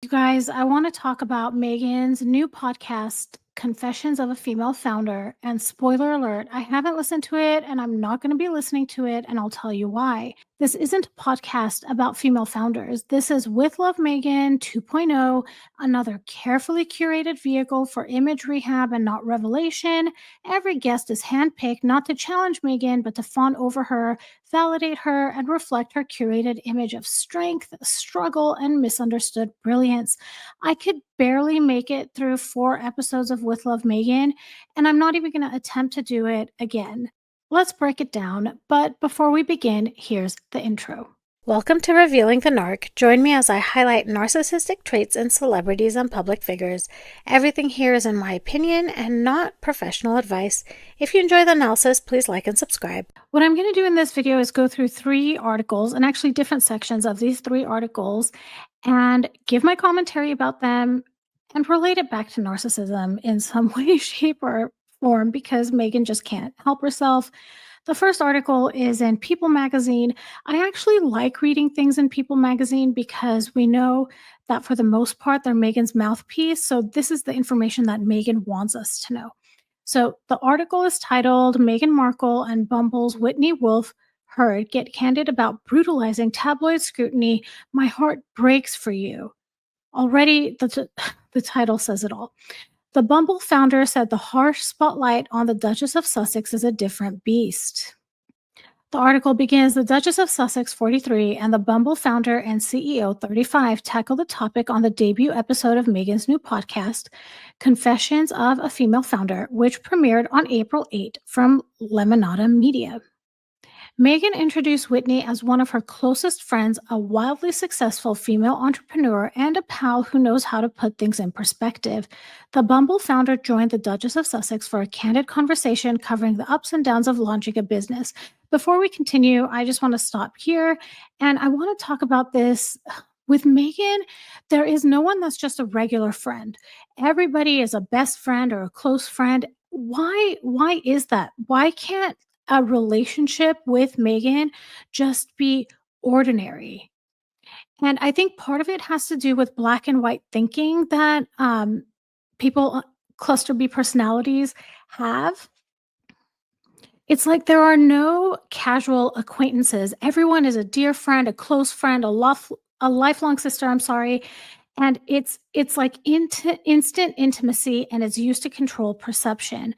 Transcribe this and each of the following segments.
You guys, I want to talk about Megan's new podcast, Confessions of a Female Founder. And spoiler alert, I haven't listened to it and I'm not going to be listening to it. And I'll tell you why. This isn't a podcast about female founders. This is With Love Megan 2.0, another carefully curated vehicle for image rehab and not revelation. Every guest is handpicked not to challenge Megan, but to fawn over her, validate her, and reflect her curated image of strength, struggle, and misunderstood brilliance. I could barely make it through 4 episodes of With Love Megan, and I'm not even going to attempt to do it again. Let's break it down, but before we begin, here's the intro. Welcome to Revealing the Narc. Join me as I highlight narcissistic traits in celebrities and public figures. Everything here is in my opinion and not professional advice. If you enjoy the analysis, please like and subscribe. What I'm going to do in this video is go through 3 articles, and actually different sections of these 3 articles, and give my commentary about them and relate it back to narcissism in some way, shape, or form, because Megan just can't help herself. The first article is in People magazine. I actually like reading things in People magazine because we know that for the most part, they're Megan's mouthpiece. So this is the information that Megan wants us to know. So the article is titled Meghan Markle and Bumble's Whitney Wolf Heard Get Candid About Brutalizing Tabloid Scrutiny. My heart breaks for you. Already, the title says it all. The Bumble founder said the harsh spotlight on the Duchess of Sussex is a different beast. The article begins, the Duchess of Sussex, 43, and the Bumble founder and CEO, 35, tackle the topic on the debut episode of Meghan's new podcast, Confessions of a Female Founder, which premiered on April 8 from Lemonada Media. Meghan introduced Whitney as one of her closest friends, a wildly successful female entrepreneur, and a pal who knows how to put things in perspective. The Bumble founder joined the Duchess of Sussex for a candid conversation covering the ups and downs of launching a business. Before we continue, I just want to stop here, and I want to talk about this. With Meghan, there is no one that's just a regular friend. Everybody is a best friend or a close friend. Why is that? Why can't a relationship with Meghan just be ordinary? And I think part of it has to do with black and white thinking that people, cluster B personalities, have. It's like there are no casual acquaintances. Everyone is a dear friend, a close friend, a lifelong sister, I'm sorry. And it's like instant intimacy, and it's used to control perception.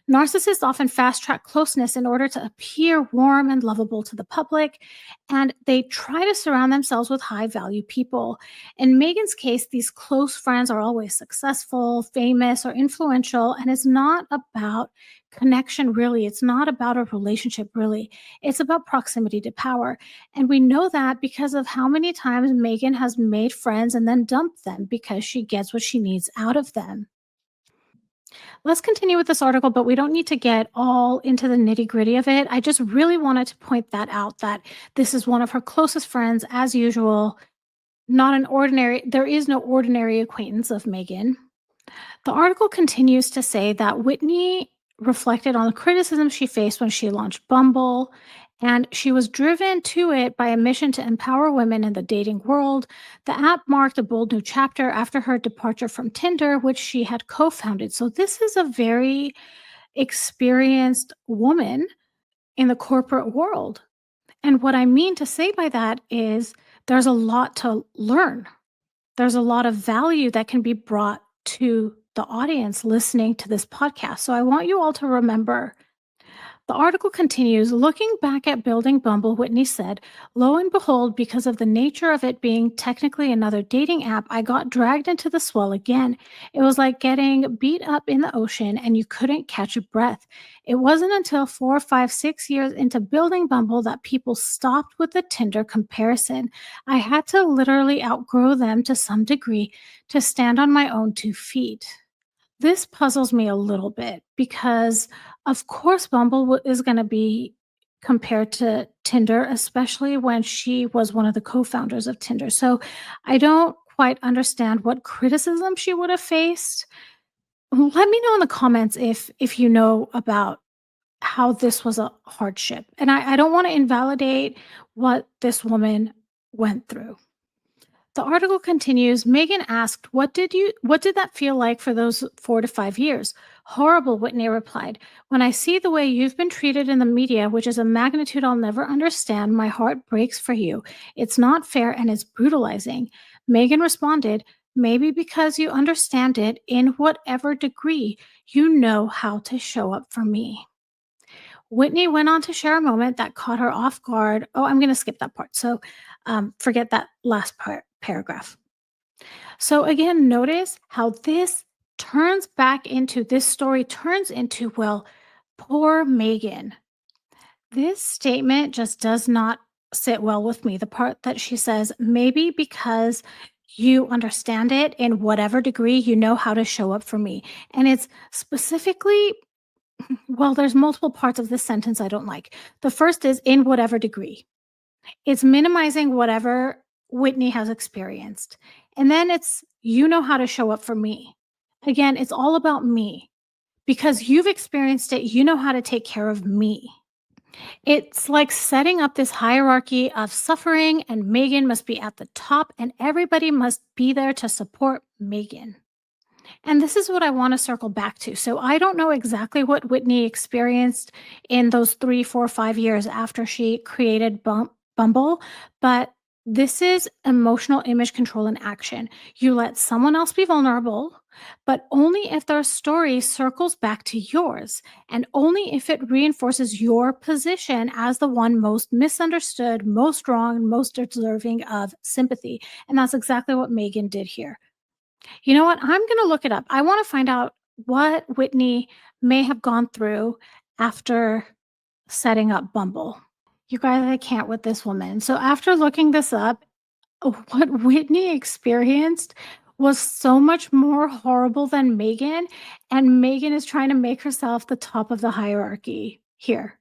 Narcissists often fast-track closeness in order to appear warm and lovable to the public, and they try to surround themselves with high-value people. In Meghan's case, these close friends are always successful, famous, or influential, and it's not about connection, really. It's not about a relationship, really. It's about proximity to power. And we know that because of how many times Meghan has made friends and then dumped them because she gets what she needs out of them. Let's continue with this article, but we don't need to get all into the nitty-gritty of it. I just really wanted to point that out, that this is one of her closest friends, as usual. There is no ordinary acquaintance of Meghan. The article continues to say that Whitney reflected on the criticism she faced when she launched Bumble, and she was driven to it by a mission to empower women in the dating world. The app marked a bold new chapter after her departure from Tinder, which she had co-founded. So this is a very experienced woman in the corporate world. And what I mean to say by that is there's a lot to learn. There's a lot of value that can be brought to the audience listening to this podcast. So I want you all to remember. The article continues, looking back at building Bumble, Whitney said, lo and behold, because of the nature of it being technically another dating app, I got dragged into the swell again. It was like getting beat up in the ocean and you couldn't catch a breath. It wasn't until 4, 5, 6 years into building Bumble that people stopped with the Tinder comparison. I had to literally outgrow them to some degree to stand on my own 2 feet. This puzzles me a little bit because, of course, Bumble is going to be compared to Tinder, especially when she was one of the co-founders of Tinder. So I don't quite understand what criticism she would have faced. Let me know in the comments if you know about how this was a hardship. And I don't want to invalidate what this woman went through. The article continues. Megan asked, what did that feel like for those 4 to 5 years? Horrible, Whitney replied. When I see the way you've been treated in the media, which is a magnitude I'll never understand, my heart breaks for you. It's not fair and it's brutalizing. Megan responded, maybe because you understand it in whatever degree, you know how to show up for me. Whitney went on to share a moment that caught her off guard. Oh, I'm going to skip that part. So forget that last paragraph. So again, notice how this story turns into, well, poor Megan. This statement just does not sit well with me. The part that she says, maybe because you understand it in whatever degree, you know how to show up for me. And it's specifically, well, there's multiple parts of this sentence I don't like. The first is in whatever degree. It's minimizing whatever Whitney has experienced. And then it's, you know how to show up for me. Again, it's all about me. Because you've experienced it, you know how to take care of me. It's like setting up this hierarchy of suffering, and Megan must be at the top, and everybody must be there to support Megan. And this is what I want to circle back to. So I don't know exactly what Whitney experienced in those 3, 4, 5 years after she created Bumble, but this is emotional image control in action. You let someone else be vulnerable, but only if their story circles back to yours, and only if it reinforces your position as the one most misunderstood, most wrong, most deserving of sympathy. And that's exactly what Megan did here. You know what? I'm going to look it up. I want to find out what Whitney may have gone through after setting up Bumble. You guys, I can't with this woman. So after looking this up, what Whitney experienced was so much more horrible than Megan, and Megan is trying to make herself the top of the hierarchy here.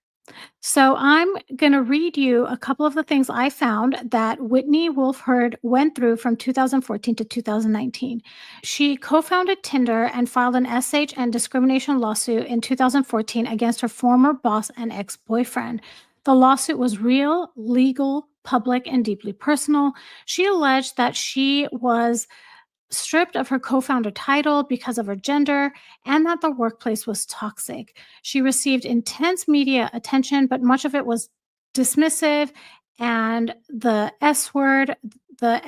So I'm going to read you a couple of the things I found that Whitney Wolf Herd went through from 2014 to 2019. She co-founded Tinder and filed an SH and discrimination lawsuit in 2014 against her former boss and ex-boyfriend. The lawsuit was real, legal, public, and deeply personal. She alleged that she was stripped of her co-founder title because of her gender, and that the workplace was toxic. She received intense media attention, but much of it was dismissive, and the S word, the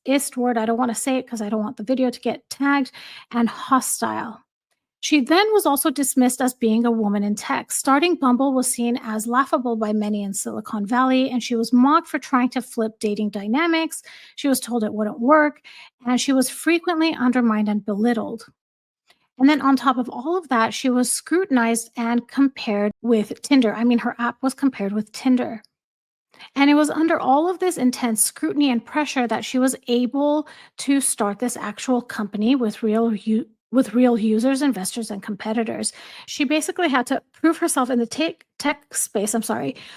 ist word, I don't want to say it because I don't want the video to get tagged, and hostile. She then was also dismissed as being a woman in tech. Starting Bumble was seen as laughable by many in Silicon Valley, and she was mocked for trying to flip dating dynamics. She was told it wouldn't work, and she was frequently undermined and belittled. And then on top of all of that, she was scrutinized and compared with Tinder. I mean, her app was compared with Tinder. And it was under all of this intense scrutiny and pressure that she was able to start this actual company with real users, investors, and competitors. She basically had to prove herself in the tech space,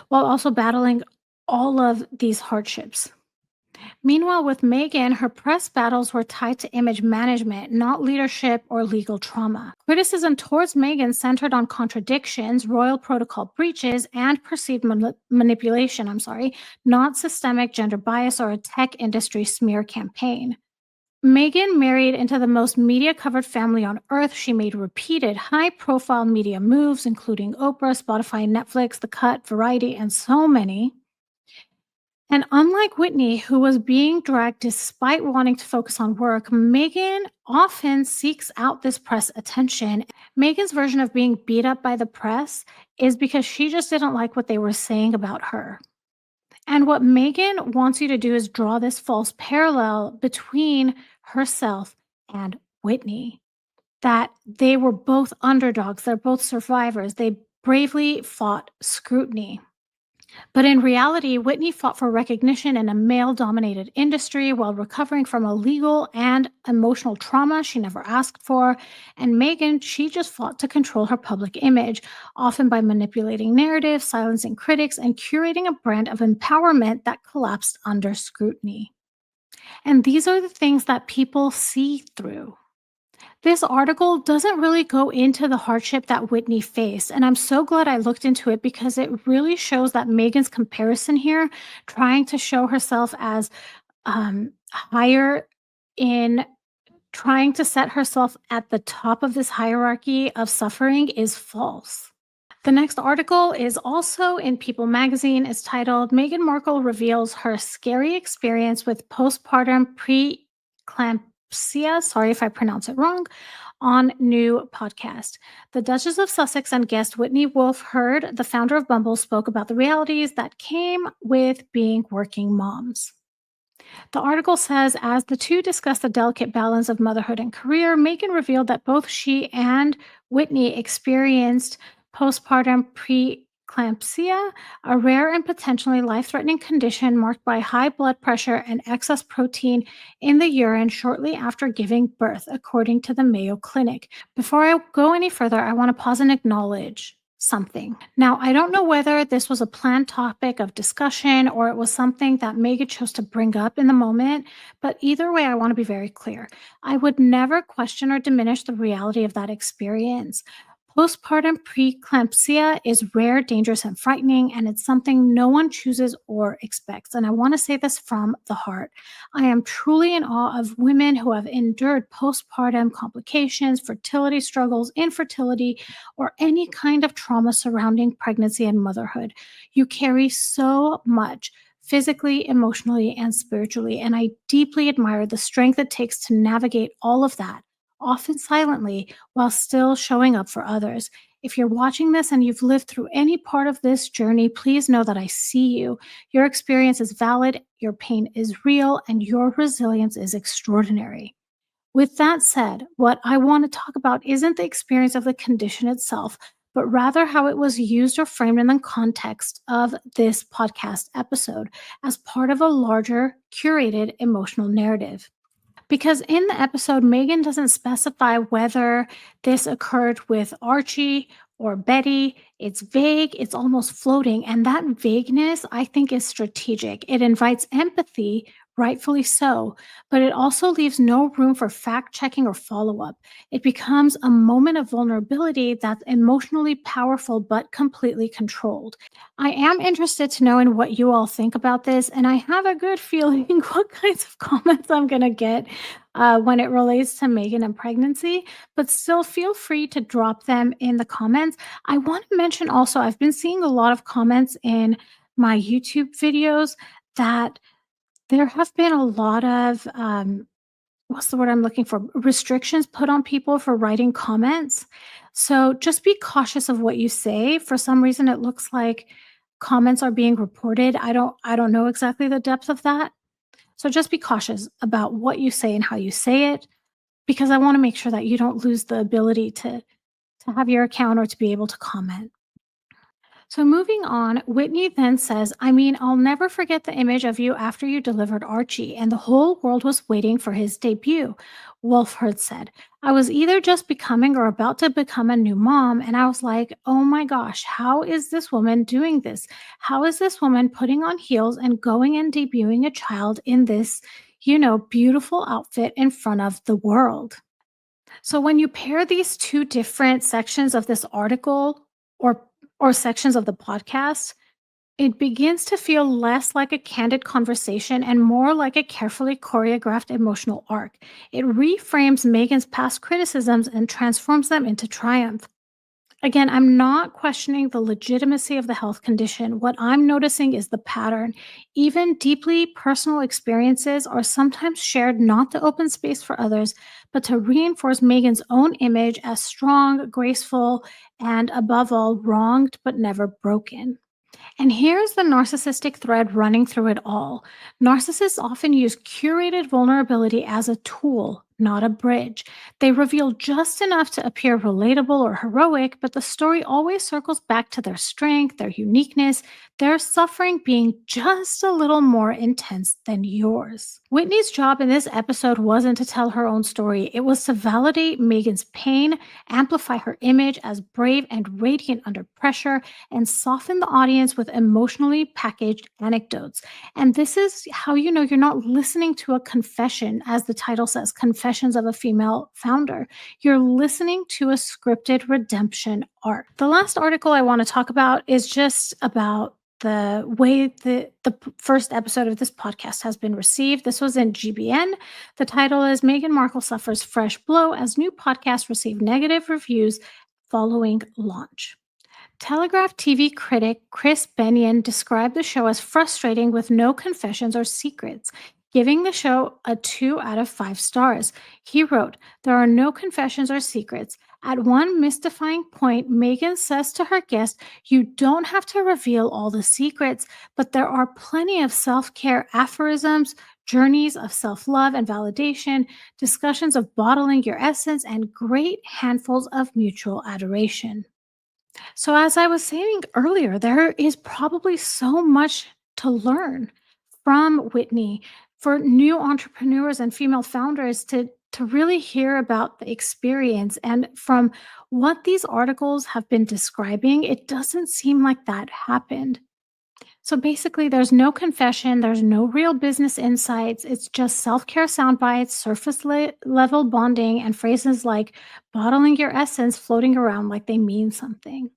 while also battling all of these hardships. Meanwhile, with Megan, her press battles were tied to image management, not leadership or legal trauma. Criticism towards Megan centered on contradictions, royal protocol breaches, and perceived manipulation, not systemic gender bias or a tech industry smear campaign. Megan married into the most media-covered family on earth. She made repeated high-profile media moves, including Oprah, Spotify, Netflix, The Cut, Variety, and so many. And unlike Whitney, who was being dragged despite wanting to focus on work, Megan often seeks out this press attention. Megan's version of being beat up by the press is because she just didn't like what they were saying about her. And what Megan wants you to do is draw this false parallel between herself and Whitney, that they were both underdogs, they're both survivors, they bravely fought scrutiny. But in reality, Whitney fought for recognition in a male-dominated industry while recovering from a legal and emotional trauma she never asked for. And Megan, she just fought to control her public image, often by manipulating narratives, silencing critics, and curating a brand of empowerment that collapsed under scrutiny. And these are the things that people see through. This article doesn't really go into the hardship that Whitney faced, and I'm so glad I looked into it because it really shows that Megan's comparison here, trying to show herself as higher in trying to set herself at the top of this hierarchy of suffering is false. The next article is also in People magazine. It's titled Meghan Markle Reveals Her Scary Experience with Postpartum Preeclampsia. Sorry if I pronounce it wrong. On new podcast. The Duchess of Sussex and guest Whitney Wolfe Herd, the founder of Bumble, spoke about the realities that came with being working moms. The article says, as the two discussed the delicate balance of motherhood and career, Meghan revealed that both she and Whitney experienced postpartum preeclampsia, a rare and potentially life threatening condition marked by high blood pressure and excess protein in the urine shortly after giving birth, according to the Mayo Clinic. Before I go any further, I want to pause and acknowledge something. Now, I don't know whether this was a planned topic of discussion or it was something that Megan chose to bring up in the moment, but either way, I want to be very clear. I would never question or diminish the reality of that experience. Postpartum preeclampsia is rare, dangerous, and frightening, and it's something no one chooses or expects. And I want to say this from the heart. I am truly in awe of women who have endured postpartum complications, fertility struggles, infertility, or any kind of trauma surrounding pregnancy and motherhood. You carry so much physically, emotionally, and spiritually. And I deeply admire the strength it takes to navigate all of that, often silently, while still showing up for others. If you're watching this and you've lived through any part of this journey, please know that I see you. Your experience is valid, your pain is real, and your resilience is extraordinary. With that said, what I want to talk about isn't the experience of the condition itself, but rather how it was used or framed in the context of this podcast episode as part of a larger, curated emotional narrative. Because in the episode, Megan doesn't specify whether this occurred with Archie or Betty. It's vague, it's almost floating. And that vagueness, I think, is strategic. It invites empathy, rightfully so, but it also leaves no room for fact checking or follow up. It becomes a moment of vulnerability that's emotionally powerful but completely controlled. I am interested to know in what you all think about this, and I have a good feeling what kinds of comments I'm going to get when it relates to Megan and pregnancy, but still feel free to drop them in the comments. I want to mention also, I've been seeing a lot of comments in my YouTube videos that there have been a lot of, what's the word I'm looking for? Restrictions put on people for writing comments. So just be cautious of what you say. For some reason, it looks like comments are being reported. I don't know exactly the depth of that. So just be cautious about what you say and how you say it, because I want to make sure that you don't lose the ability to have your account or to be able to comment. So moving on, Whitney then says, I mean, I'll never forget the image of you after you delivered Archie, and the whole world was waiting for his debut. Wolfhard said, I was either just becoming or about to become a new mom, and I was like, oh my gosh, how is this woman doing this? How is this woman putting on heels and going and debuting a child in this, beautiful outfit in front of the world? So when you pair these two different sections of this article or sections of the podcast, it begins to feel less like a candid conversation and more like a carefully choreographed emotional arc. It reframes Megan's past criticisms and transforms them into triumph. Again, I'm not questioning the legitimacy of the health condition. What I'm noticing is the pattern. Even deeply personal experiences are sometimes shared not to open space for others, but to reinforce Megan's own image as strong, graceful, and above all, wronged but never broken. And here's the narcissistic thread running through it all. Narcissists often use curated vulnerability as a tool, not a bridge. They reveal just enough to appear relatable or heroic, but the story always circles back to their strength, their uniqueness, their suffering being just a little more intense than yours. Whitney's job in this episode wasn't to tell her own story, it was to validate Megan's pain, amplify her image as brave and radiant under pressure, and soften the audience with emotionally packaged anecdotes. And this is how you know you're not listening to a confession, as the title says, Confessions of a Female Founder. You're listening to a scripted redemption arc. The last article I want to talk about is just about the way the first episode of this podcast has been received. This was in GBN. The title is Meghan Markle Suffers Fresh Blow as New Podcast Receive Negative Reviews Following Launch. Telegraph TV critic Chris Benyon described the show as frustrating with no confessions or secrets, giving the show a 2 out of 5 stars. He wrote, "There are no confessions or secrets. At one mystifying point, Megan says to her guest, 'You don't have to reveal all the secrets, but there are plenty of self care aphorisms, journeys of self love and validation, discussions of bottling your essence, and great handfuls of mutual adoration.'" So, as I was saying earlier, there is probably so much to learn from Whitney for new entrepreneurs and female founders to really hear about the experience. And from what these articles have been describing, it doesn't seem like that happened. So basically, there's no confession, there's no real business insights. It's just self care sound bites, level bonding, and phrases like bottling your essence floating around like they mean something.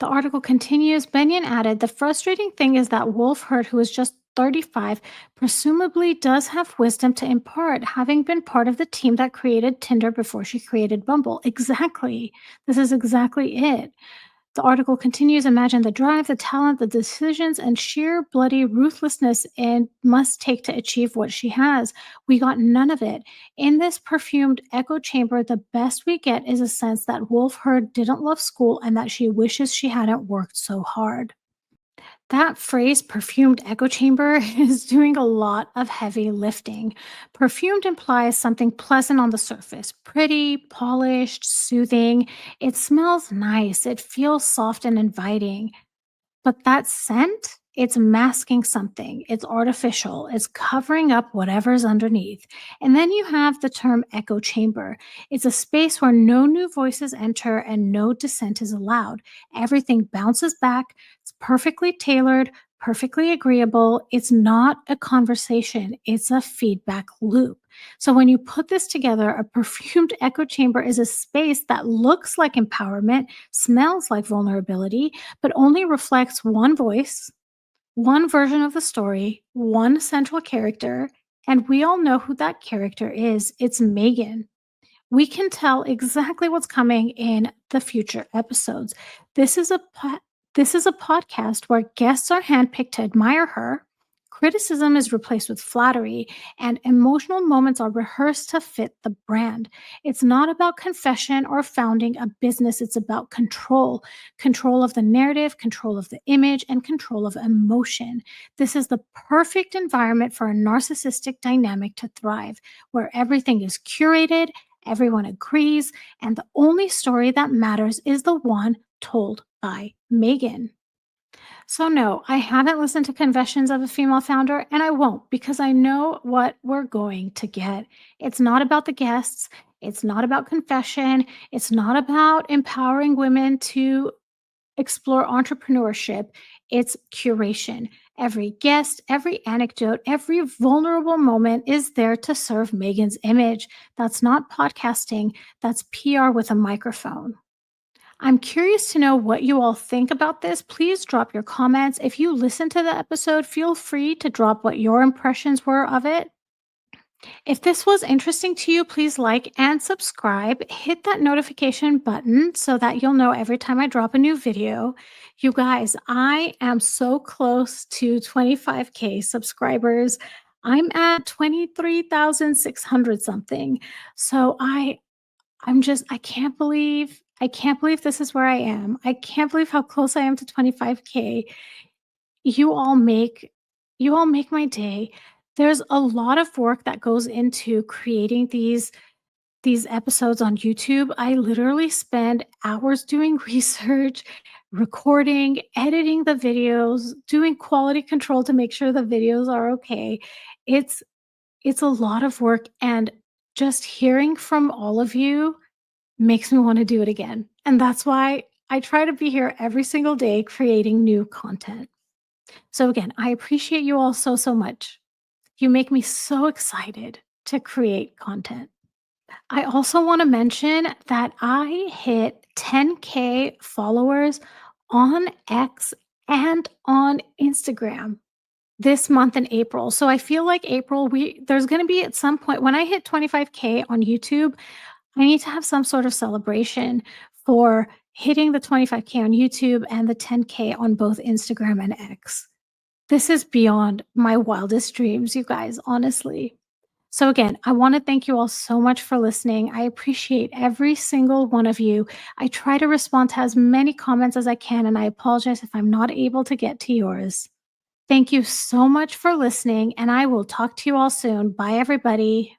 The article continues. Benyon added, "The frustrating thing is that Wolf Hurt, who is just 35, presumably does have wisdom to impart, having been part of the team that created Tinder before she created Bumble." Exactly. This is exactly it. The article continues. "Imagine the drive, the talent, the decisions, and sheer bloody ruthlessness it must take to achieve what she has. We got none of it. In this perfumed echo chamber, the best we get is a sense that Wolf Herd didn't love school and that she wishes she hadn't worked so hard." That phrase, perfumed echo chamber, is doing a lot of heavy lifting. Perfumed implies something pleasant on the surface, pretty, polished, soothing. It smells nice, it feels soft and inviting. But that scent, it's masking something. It's artificial. It's covering up whatever's underneath. And then you have the term echo chamber. It's a space where no new voices enter and no dissent is allowed. Everything bounces back. It's perfectly tailored, perfectly agreeable. It's not a conversation, it's a feedback loop. So when you put this together, a perfumed echo chamber is a space that looks like empowerment, smells like vulnerability, but only reflects one voice, one version of the story, one central character, and we all know who that character is. It's Megan. We can tell exactly what's coming in the future episodes. This is a this is a podcast where guests are handpicked to admire her. Criticism is replaced with flattery, and emotional moments are rehearsed to fit the brand. It's not about confession or founding a business, it's about control, control of the narrative, control of the image, and control of emotion. This is the perfect environment for a narcissistic dynamic to thrive, where everything is curated, everyone agrees, and the only story that matters is the one told by Megan. So, no, I haven't listened to Confessions of a Female Founder, and I won't because I know what we're going to get. It's not about the guests, it's not about confession, it's not about empowering women to explore entrepreneurship. It's curation. Every guest, every anecdote, every vulnerable moment is there to serve Megan's image. That's not podcasting, that's PR with a microphone. I'm curious to know what you all think about this. Please drop your comments. If you listen to the episode, feel free to drop what your impressions were of it. If this was interesting to you, please like and subscribe. Hit that notification button so that you'll know every time I drop a new video. You guys, I am so close to 25K subscribers. I'm at 23,600 something. So I can't believe this is where I am. I can't believe how close I am to 25K. You all make you all make my day. There's a lot of work that goes into creating these episodes on YouTube. I literally spend hours doing research, recording, editing the videos, doing quality control to make sure the videos are okay. It's it's a lot of work, and just hearing from all of you makes me want to do it again. And that's why I try to be here every single day creating new content. So again, I appreciate you all so, so much. You make me so excited to create content. I also want to mention that I hit 10K followers on X and on Instagram this month in April. So I feel like April, there's going to be at some point when I hit 25K on YouTube, I need to have some sort of celebration for hitting the 25K on YouTube and the 10K on both Instagram and X. This is beyond my wildest dreams, you guys, honestly. So, again, I want to thank you all so much for listening. I appreciate every single one of you. I try to respond to as many comments as I can, and I apologize if I'm not able to get to yours. Thank you so much for listening, and I will talk to you all soon. Bye, everybody.